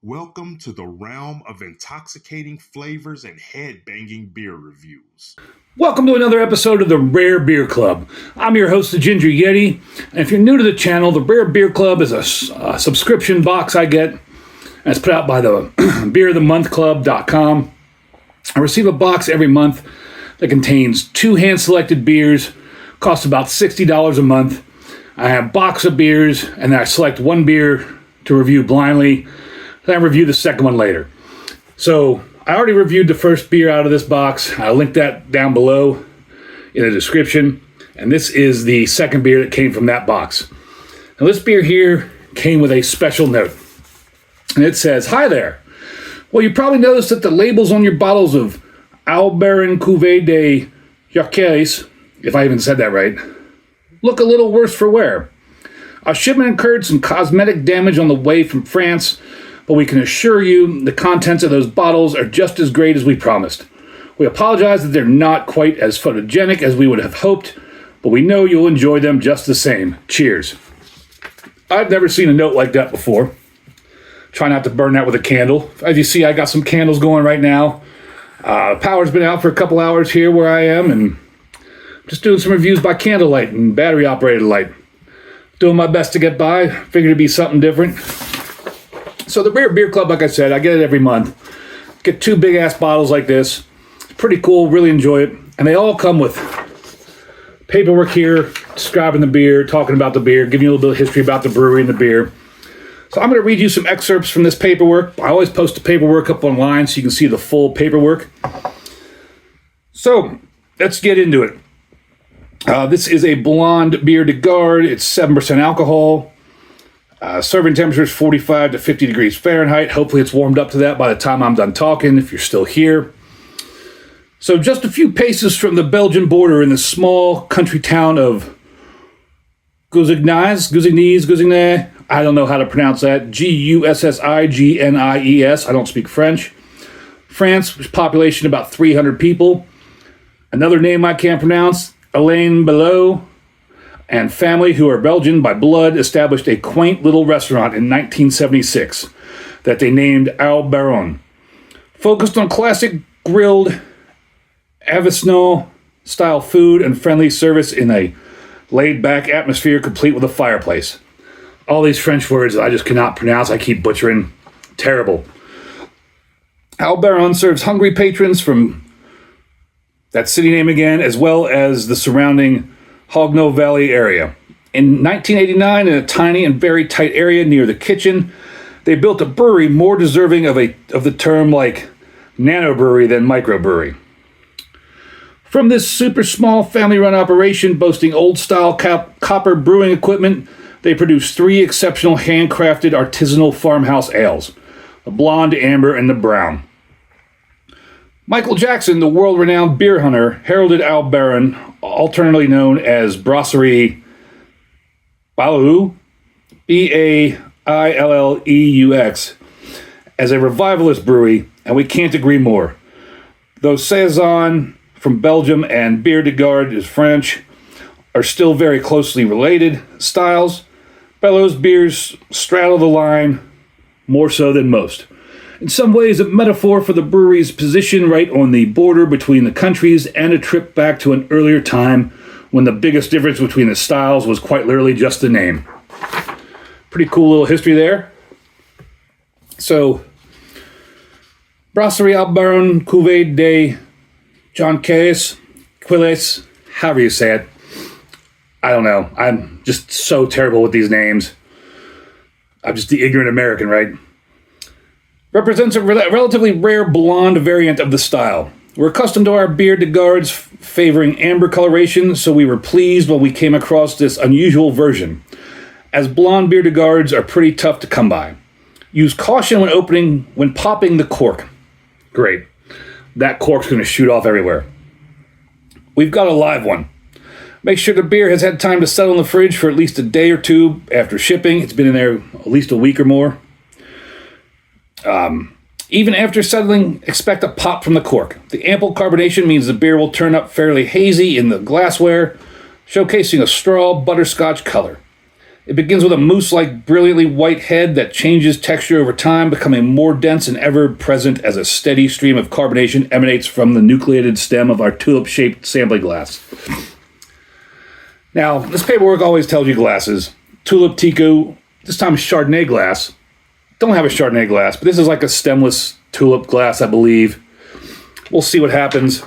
Welcome to the realm of intoxicating flavors and head-banging beer reviews. Welcome to another episode of the Rare Beer Club. I'm your host, the Ginger Yeti, and if you're new to the channel, the Rare Beer Club is a subscription box I get, and it's put out by the beerofthemonthclub.com. I receive a box every month that contains 2 hand-selected beers, costs about $60 a month. I have a box of beers, and then I select one beer to review blindly. Then I review the second one later. So I already reviewed the first beer out of this box. I'll link that down below in the description. And this is the second beer that came from that box. Now this beer here came with a special note. And it says, "Hi there. Well, you probably noticed that the labels on your bottles of Au Baron Cuvee de Jonquilles, if I even said that right, look a little worse for wear. Our shipment incurred some cosmetic damage on the way from France, but we can assure you the contents of those bottles are just as great as we promised. We apologize that they're not quite as photogenic as we would have hoped, but we know you'll enjoy them just the same. Cheers." I've never seen a note like that before. Try not to burn that with a candle. As you see, I got some candles going right now. Power's been out for a couple hours here where I am, and I'm just doing some reviews by candlelight and battery-operated light. Doing my best to get by. Figured it'd be something different. So the Rare Beer Club, like I said, I get it every month. Get 2 big-ass bottles like this. It's pretty cool. Really enjoy it. And they all come with paperwork here, describing the beer, talking about the beer, giving you a little bit of history about the brewery and the beer. So I'm going to read you some excerpts from this paperwork. I always post the paperwork up online so you can see the full paperwork. So let's get into it. This is a Blonde Biere de Garde. It's 7% alcohol. Serving temperature is 45 to 50 degrees Fahrenheit. Hopefully it's warmed up to that by the time I'm done talking, if you're still here. So just a few paces from the Belgian border in the small country town of Gussignies. I don't know how to pronounce that. Gussignies. I don't speak French. France, which population about 300 people. Another name I can't pronounce, Alain Belot, and family, who are Belgian by blood, established a quaint little restaurant in 1976 that they named Au Baron. Focused on classic grilled Avicenna-style food and friendly service in a laid-back atmosphere complete with a fireplace. All these French words I just cannot pronounce. I keep butchering. Terrible. Au Baron serves hungry patrons from that city name again, as well as the surrounding Haguenau Valley area. In 1989, in a tiny and very tight area near the kitchen, they built a brewery more deserving of the term like nano brewery than microbrewery. From this super small family-run operation boasting old-style copper brewing equipment, they produce 3 exceptional handcrafted artisanal farmhouse ales, the blonde, amber, and the brown. Michael Jackson, the world-renowned beer hunter, heralded Au Baron, alternately known as Brasserie Au Bailleux, as a revivalist brewery, and we can't agree more. Though Saison from Belgium and Biere de Garde is French, are still very closely related styles, Bailleux beers straddle the line more so than most. In some ways, a metaphor for the brewery's position right on the border between the countries and a trip back to an earlier time when the biggest difference between the styles was quite literally just the name. Pretty cool little history there. So, Brasserie Au Baron Cuvee de Jonquilles, however you say it. I don't know. I'm just so terrible with these names. I'm just the ignorant American, right? Represents a relatively rare blonde variant of the style. We're accustomed to our Biere de Gardes favoring amber coloration, so we were pleased when we came across this unusual version, as blonde Biere de Gardes are pretty tough to come by. Use caution when popping the cork. Great. That cork's going to shoot off everywhere. We've got a live one. Make sure the beer has had time to settle in the fridge for at least a day or 2 after shipping. It's been in there at least a week or more. Even after settling, expect a pop from the cork. The ample carbonation means the beer will turn up fairly hazy in the glassware, showcasing a straw butterscotch color. It begins with a mousse-like, brilliantly white head that changes texture over time, becoming more dense and ever-present as a steady stream of carbonation emanates from the nucleated stem of our tulip-shaped sampling glass. Now, this paperwork always tells you glasses. Tulip, Tico, this time Chardonnay glass. Don't have a Chardonnay glass, but this is like a stemless tulip glass, I believe. We'll see what happens.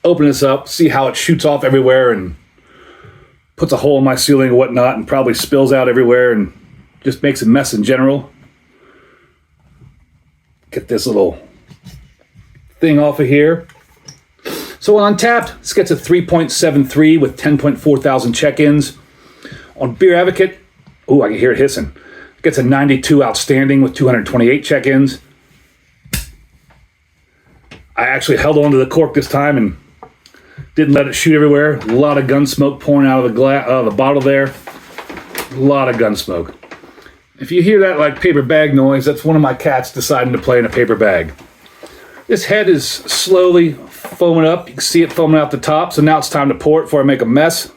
Open this up, see how it shoots off everywhere and puts a hole in my ceiling and whatnot, and probably spills out everywhere and just makes a mess in general. Get this little thing off of here. So on Untapped, this gets a 3.73 with 10.4 thousand check-ins. On Beer Advocate, oh, I can hear it hissing. It gets a 92 outstanding with 228 check-ins. I actually held on to the cork this time and didn't let it shoot everywhere. A lot of gun smoke pouring out of the bottle there. A lot of gun smoke. If you hear that like paper bag noise, that's one of my cats deciding to play in a paper bag. This head is slowly foaming up. You can see it foaming out the top. So now it's time to pour it before I make a mess.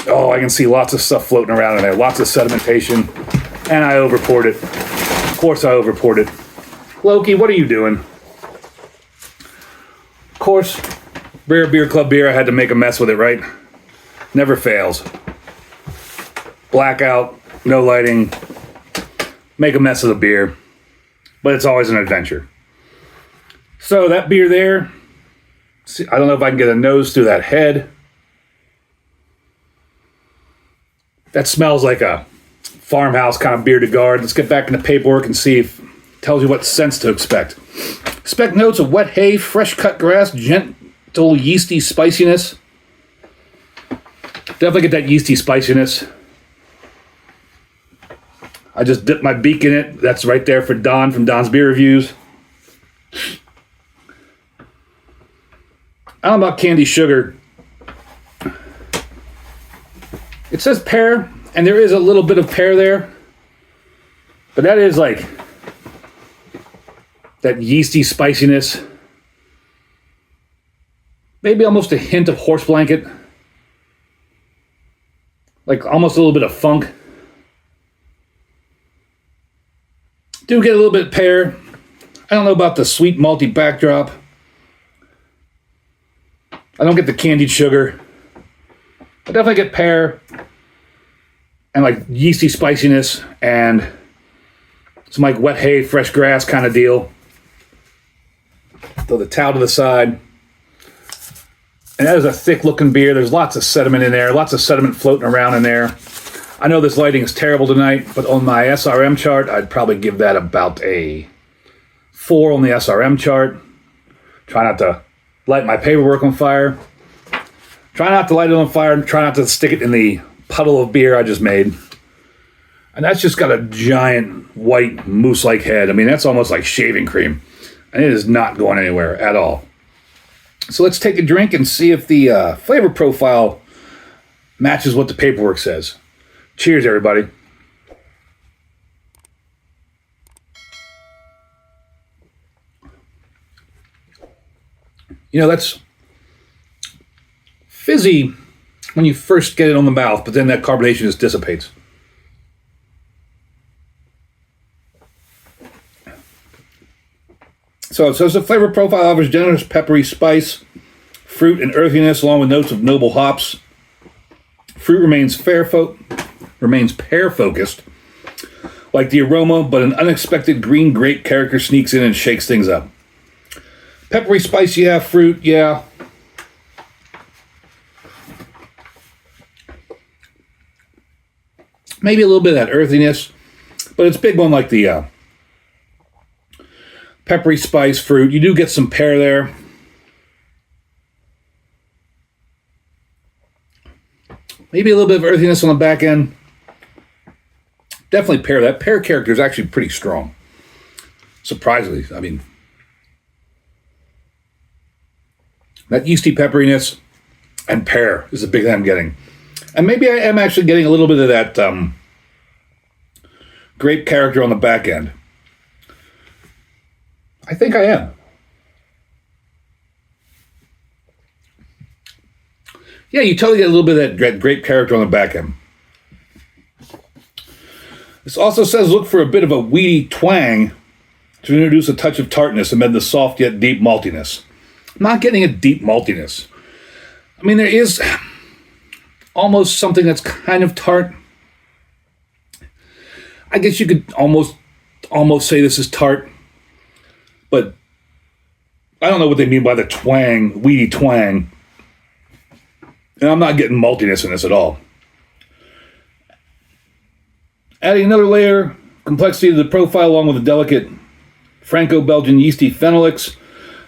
Oh, I can see lots of stuff floating around in there. Lots of sedimentation. And I overpoured it. Of course I overpoured it. Loki, what are you doing? Of course, Rare Beer Club beer, I had to make a mess with it, right? Never fails. Blackout, no lighting, make a mess of the beer. But it's always an adventure. So that beer there, see, I don't know if I can get a nose through that head. That smells like a farmhouse kind of Biere de Garde. Let's get back into paperwork and see if it tells you what scents to expect. Expect notes of wet hay, fresh cut grass, gentle yeasty spiciness. Definitely get that yeasty spiciness. I just dipped my beak in it. That's right there for Don from Don's Beer Reviews. I don't know about candy sugar. It says pear, and there is a little bit of pear there. But that is like that yeasty spiciness. Maybe almost a hint of horse blanket. Like almost a little bit of funk. Do get a little bit of pear. I don't know about the sweet malty backdrop. I don't get the candied sugar. I definitely get pear and like yeasty spiciness and some like wet hay, fresh grass kind of deal. Throw the towel to the side. And that is a thick looking beer. There's lots of sediment in there, lots of sediment floating around in there. I know this lighting is terrible tonight, but on my SRM chart, I'd probably give that about a 4 on the SRM chart. Try not to light my paperwork on fire. Try not to light it on fire and try not to stick it in the puddle of beer I just made. And that's just got a giant white mousse-like head. I mean, that's almost like shaving cream. And it is not going anywhere at all. So let's take a drink and see if the flavor profile matches what the paperwork says. Cheers, everybody. You know, that's fizzy when you first get it on the mouth, but then that carbonation just dissipates. So it says the flavor profile offers generous peppery spice, fruit and earthiness, along with notes of noble hops. Fruit remains pear focused, like the aroma, but an unexpected green grape character sneaks in and shakes things up. Peppery spice, yeah. Fruit, yeah. Maybe a little bit of that earthiness, but it's big one like the peppery spice fruit. You do get some pear there. Maybe a little bit of earthiness on the back end. Definitely pear. That pear character is actually pretty strong. Surprisingly, I mean, that yeasty pepperiness and pear is the big thing I'm getting. And maybe I am actually getting a little bit of that grape character on the back end. I think I am. Yeah, you totally get a little bit of that grape character on the back end. This also says look for a bit of a weedy twang to introduce a touch of tartness amid the soft yet deep maltiness. I'm not getting a deep maltiness. I mean, there is almost something that's kind of tart. I guess you could almost say this is tart, but I don't know what they mean by the twang, weedy twang. And I'm not getting maltiness in this at all. Adding another layer, complexity to the profile along with a delicate Franco-Belgian yeasty phenolics.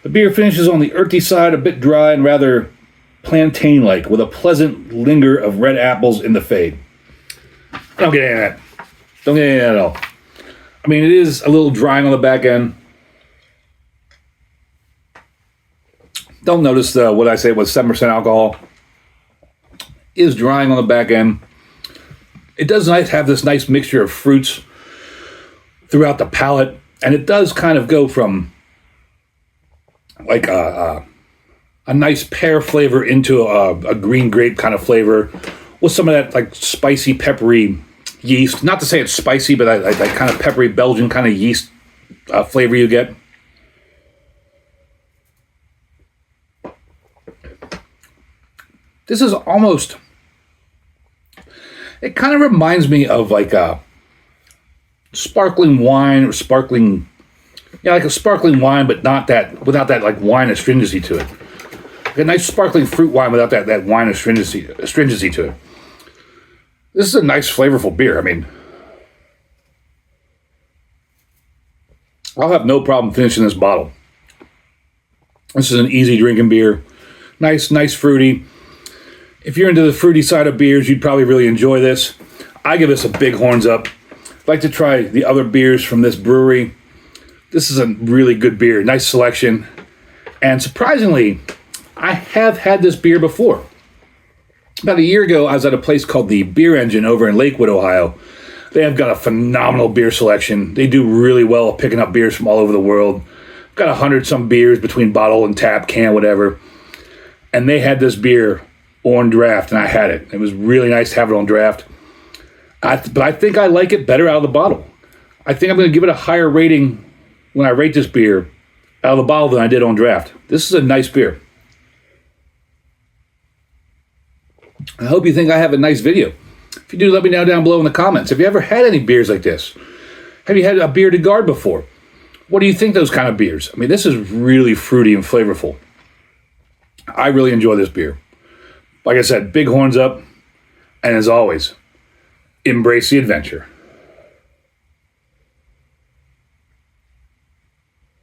The beer finishes on the earthy side, a bit dry and rather plantain-like, with a pleasant linger of red apples in the fade. I don't get any of that. Don't get any of that at all. I mean, it is a little drying on the back end. Don't notice what I say was 7% alcohol. It is drying on the back end. It does have this nice mixture of fruits throughout the palate, and it does kind of go from like a nice pear flavor into a green grape kind of flavor with some of that like spicy, peppery yeast. Not to say it's spicy, but that kind of peppery Belgian kind of yeast flavor you get. This is almost... It kind of reminds me of like a sparkling wine or sparkling... Yeah, like a sparkling wine, but not that, without that like wine astringency to it. Like a nice sparkling fruit wine without that wine astringency to it. This is a nice, flavorful beer. I mean, I'll have no problem finishing this bottle. This is an easy drinking beer. Nice, fruity. If you're into the fruity side of beers, you'd probably really enjoy this. I give this a big horns up. I'd like to try the other beers from this brewery. This is a really good beer. Nice selection. And surprisingly, I have had this beer before. About a year ago, I was at a place called the Beer Engine over in Lakewood, Ohio. They have got a phenomenal beer selection. They do really well at picking up beers from all over the world. Got 100-some beers between bottle and tap, can, whatever. And they had this beer on draft, and I had it. It was really nice to have it on draft. But I think I like it better out of the bottle. I think I'm going to give it a higher rating when I rate this beer out of the bottle than I did on draft. This is a nice beer. I hope you think I have a nice video. If you do, let me know down below in the comments. Have you ever had any beers like this? Have you had a Biere de Garde before? What do you think of those kind of beers? I mean, this is really fruity and flavorful. I really enjoy this beer. Like I said, big horns up. And as always, embrace the adventure.